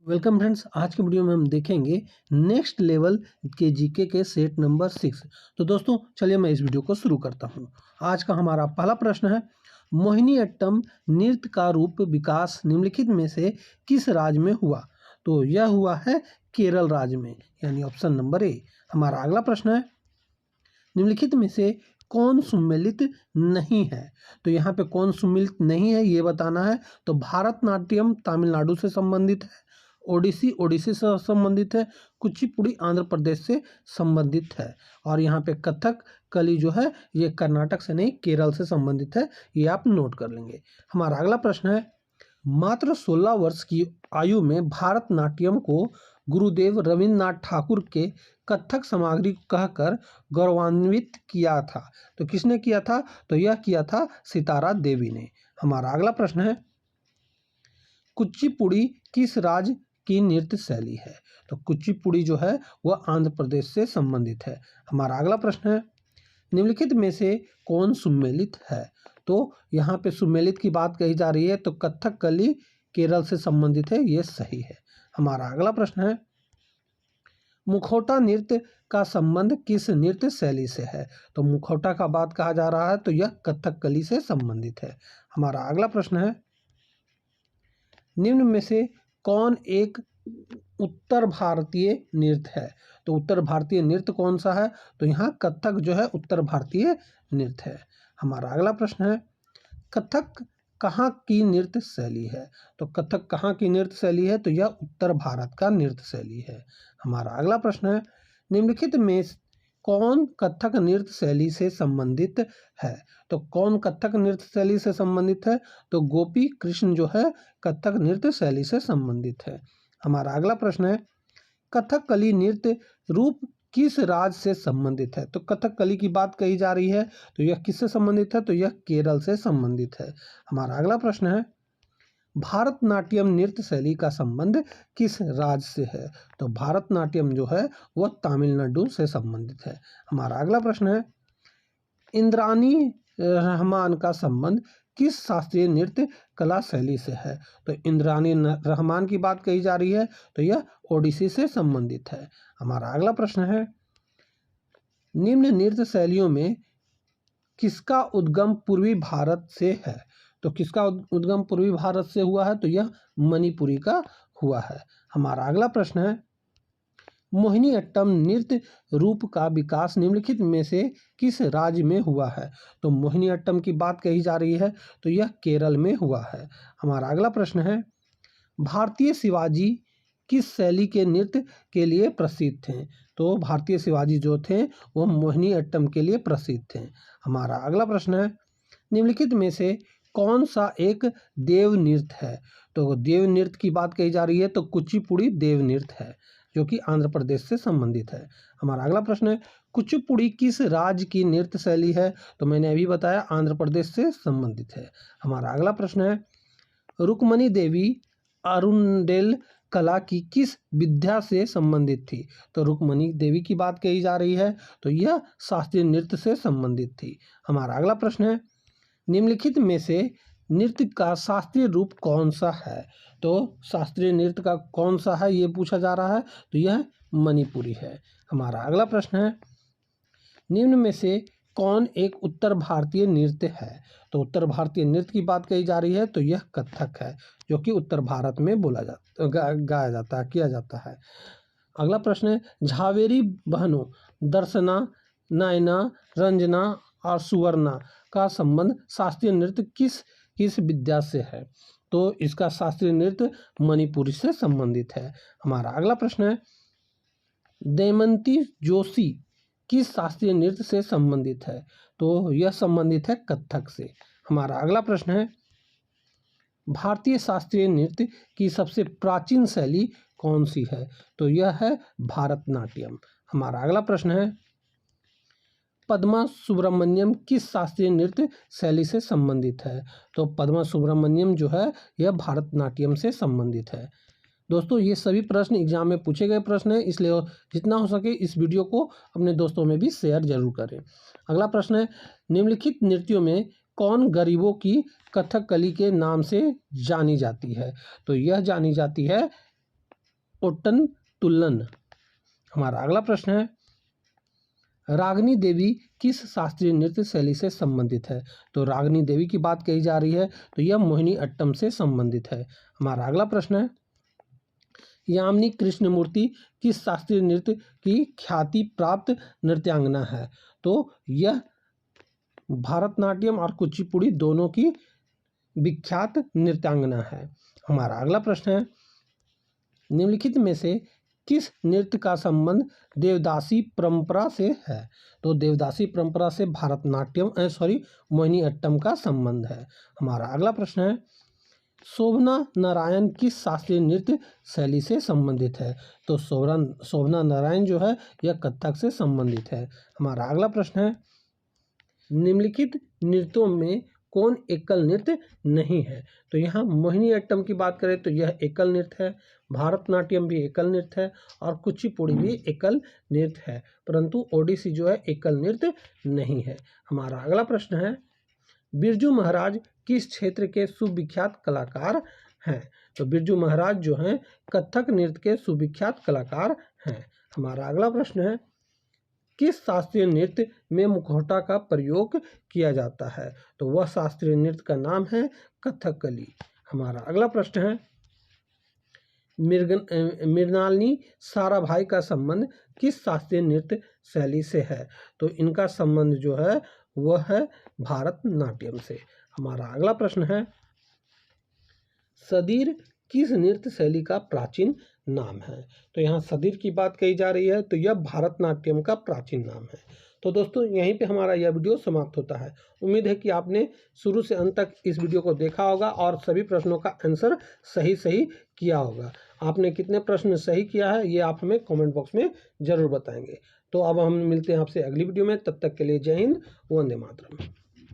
Welcome friends. आज के video में हम देखेंगे नेक्स्ट लेवल के जीके के सेट नंबर 6। तो दोस्तों चलिए मैं इस वीडियो को शुरू करता हूं। आज का हमारा पहला प्रश्न है, मोहिनीअट्टम नृत्य का रूप विकास निम्नलिखित में से किस राज्य में हुआ? तो यह हुआ है केरल राज्य में, यानी ऑप्शन नंबर ए। हमारा अगला प्रश्न है, निम्नलिखित में से कौन सम्मिलित नहीं है? तो यहाँ पे कौन सम्मिलित नहीं है ये बताना है। तो भारतनाट्यम तमिलनाडु से संबंधित है, ओडिसी ओडिसी से संबंधित है, कुचिपुड़ी आंध्र प्रदेश से संबंधित है, और यहाँ पे कथक कली जो है ये कर्नाटक से नहीं केरल से संबंधित है। ये आप नोट कर लेंगे। हमारा अगला प्रश्न है, मात्र 16 वर्ष की आयु में भारतनाट्यम को गुरुदेव रविन्द्रनाथ ठाकुर के कथक सामग्री कहकर गौरवान्वित किया था। तो किसने किया था? तो यह किया था सितारा देवी ने। हमारा अगला प्रश्न है, कुचिपुड़ी किस राज्य की नृत्य शैली है? तो कुचिपुड़ी जो है वह आंध्र प्रदेश से संबंधित है। हमारा अगला प्रश्न है, निम्नलिखित में से कौन सुमेलित है? तो यहाँ पे सुमेलित की बात कही जा रही है, तो कथक कली केरल से संबंधित है, ये सही है। हमारा अगला प्रश्न है, मुखौटा नृत्य का संबंध किस नृत्य शैली से है? तो मुखौटा का बात कहा जा रहा है, तो यह कथक कली से संबंधित है। हमारा अगला प्रश्न है, निम्न में से कौन एक उत्तर भारतीय नृत्य है? तो उत्तर भारतीय नृत्य कौन सा है? तो यहाँ कथक जो है उत्तर भारतीय नृत्य है। हमारा अगला प्रश्न है, कथक कहाँ की नृत्य शैली है? तो कथक कहाँ की नृत्य शैली है? तो यह उत्तर भारत का नृत्य शैली है। हमारा अगला प्रश्न है, निम्नलिखित में कौन कथक नृत्य शैली से संबंधित है? तो कौन कथक नृत्य शैली से संबंधित है? तो गोपी कृष्ण जो है कथक नृत्य शैली से संबंधित है। हमारा अगला प्रश्न है, कथकली नृत्य रूप किस राज्य से संबंधित है? तो कथकली की बात कही जा रही है, तो यह किससे संबंधित है? तो यह केरल से संबंधित है। हमारा अगला प्रश्न है, भारतनाट्यम नृत्य शैली का संबंध किस राज्य से है? तो भारतनाट्यम जो है वह तमिलनाडु से संबंधित है। हमारा अगला प्रश्न है, इंद्रानी रहमान का संबंध किस शास्त्रीय नृत्य कला शैली से है? तो इंद्रानी रहमान की बात कही जा रही है, तो यह ओडिसी से संबंधित है। हमारा अगला प्रश्न है, निम्न नृत्य शैलियों में किसका उद्गम पूर्वी भारत से है? तो किसका उद्गम पूर्वी भारत से हुआ है? तो यह मणिपुरी का हुआ है। हमारा अगला प्रश्न है, मोहिनीअट्टम नृत्य रूप का विकास निम्नलिखित में से किस राज्य में हुआ है? तो मोहिनीअट्टम की बात कही जा रही है, तो यह केरल में हुआ है। हमारा अगला प्रश्न है, भारतीय शिवाजी किस शैली के नृत्य के लिए प्रसिद्ध थे? तो भारतीय शिवाजी जो थे वह मोहिनीअट्टम के लिए प्रसिद्ध थे। हमारा अगला प्रश्न है, निम्नलिखित में से कौन सा एक देव नृत्य है? तो देव नृत्य की बात कही जा रही है, तो कुचिपुड़ी देव नृत्य है जो कि आंध्र प्रदेश से संबंधित है। हमारा अगला प्रश्न है, कुचिपुड़ी किस राज्य की नृत्य शैली है? तो मैंने अभी बताया आंध्र प्रदेश से संबंधित है। हमारा अगला प्रश्न है, रुक्मणी देवी अरुंडेल कला की किस विद्या से संबंधित थी? तो रुक्मणी देवी की बात कही जा रही है, तो यह शास्त्रीय नृत्य से संबंधित थी। हमारा अगला प्रश्न है, निम्नलिखित में से नृत्य का शास्त्रीय रूप कौन सा है? तो शास्त्रीय नृत्य का कौन सा है ये पूछा जा रहा है, तो यह मणिपुरी है। हमारा अगला प्रश्न है, निम्न में से कौन एक उत्तर भारतीय नृत्य है? तो उत्तर भारतीय नृत्य की बात कही जा रही है, तो यह कथक है जो कि उत्तर भारत में गाया जाता है, किया जाता है। अगला प्रश्न है, झावेरी बहनों दर्शना, नयना, रंजना और सुवर्णा का संबंध शास्त्रीय नृत्य किस विद्या से है? तो इसका शास्त्रीय नृत्य मणिपुरी से संबंधित है। हमारा अगला प्रश्न है, दमयंती जोशी किस शास्त्रीय नृत्य से संबंधित है? तो यह संबंधित है कथक से। हमारा अगला प्रश्न है, भारतीय शास्त्रीय नृत्य की सबसे प्राचीन शैली कौन सी है? तो यह है भारतनाट्यम। हमारा अगला प्रश्न है, पद्मा सुब्रमण्यम किस शास्त्रीय नृत्य शैली से संबंधित है? तो पद्मा सुब्रमण्यम जो है यह भारतनाट्यम से संबंधित है। दोस्तों ये सभी प्रश्न एग्जाम में पूछे गए प्रश्न हैं, इसलिए जितना हो सके इस वीडियो को अपने दोस्तों में भी शेयर जरूर करें। अगला प्रश्न है, निम्नलिखित नृत्यों में कौन गरीबों की कथकली के नाम से जानी जाती है? तो यह जानी जाती है ओट्टनतुल्लन। हमारा अगला प्रश्न है, रागिनी देवी किस शास्त्रीय नृत्य शैली से संबंधित है? तो रागिनी देवी की बात कही जा रही है, तो यह मोहिनी अट्टम से संबंधित है। हमारा अगला प्रश्न है, यामिनी कृष्णमूर्ति किस शास्त्रीय नृत्य की ख्याति प्राप्त नृत्यांगना है? तो यह भारतनाट्यम और कुचिपुड़ी दोनों की विख्यात नृत्यांगना है। हमारा अगला प्रश्न है, निम्नलिखित में से किस नृत्य का संबंध देवदासी परंपरा से है? तो देवदासी परंपरा से भारतनाट्यम मोहिनी अट्टम का संबंध है। हमारा अगला प्रश्न है, शोभना नारायण किस शास्त्रीय नृत्य शैली से संबंधित है? तो शोभना नारायण जो है यह कथक से संबंधित है। हमारा अगला प्रश्न है, निम्नलिखित नृत्यों में कौन एकल नृत्य नहीं है? तो यहाँ मोहिनी अट्टम की बात करें तो यह एकल नृत्य है, भारतनाट्यम भी एकल नृत्य है और कुचिपुड़ी भी एकल नृत्य है, परंतु ओडिसी जो है एकल नृत्य नहीं है। हमारा अगला प्रश्न है, बिरजू महाराज किस क्षेत्र के सुविख्यात कलाकार हैं? तो बिरजू महाराज जो हैं कथक नृत्य के सुविख्यात कलाकार हैं। हमारा अगला प्रश्न है, किस शास्त्रीय नृत्य में मुखौटा का प्रयोग किया जाता है? तो वह शास्त्रीय नृत्य का नाम है कथकली। हमारा अगला प्रश्न है, मृणालिनी साराभाई का संबंध किस शास्त्रीय नृत्य शैली से है? तो इनका संबंध जो है वह है भारतनाट्यम से। हमारा अगला प्रश्न है, सदीर किस नृत्य शैली का प्राचीन नाम है? तो यहाँ सदीर की बात कही जा रही है, तो यह भारतनाट्यम का प्राचीन नाम है। तो दोस्तों यहीं पे हमारा यह वीडियो समाप्त होता है। उम्मीद है कि आपने शुरू से अंत तक इस वीडियो को देखा होगा और सभी प्रश्नों का आंसर सही किया होगा। आपने कितने प्रश्न सही किया है ये आप हमें कमेंट बॉक्स में ज़रूर बताएंगे। तो अब हम मिलते हैं आपसे अगली वीडियो में, तब तक के लिए जय हिंद, वंदे मातरम।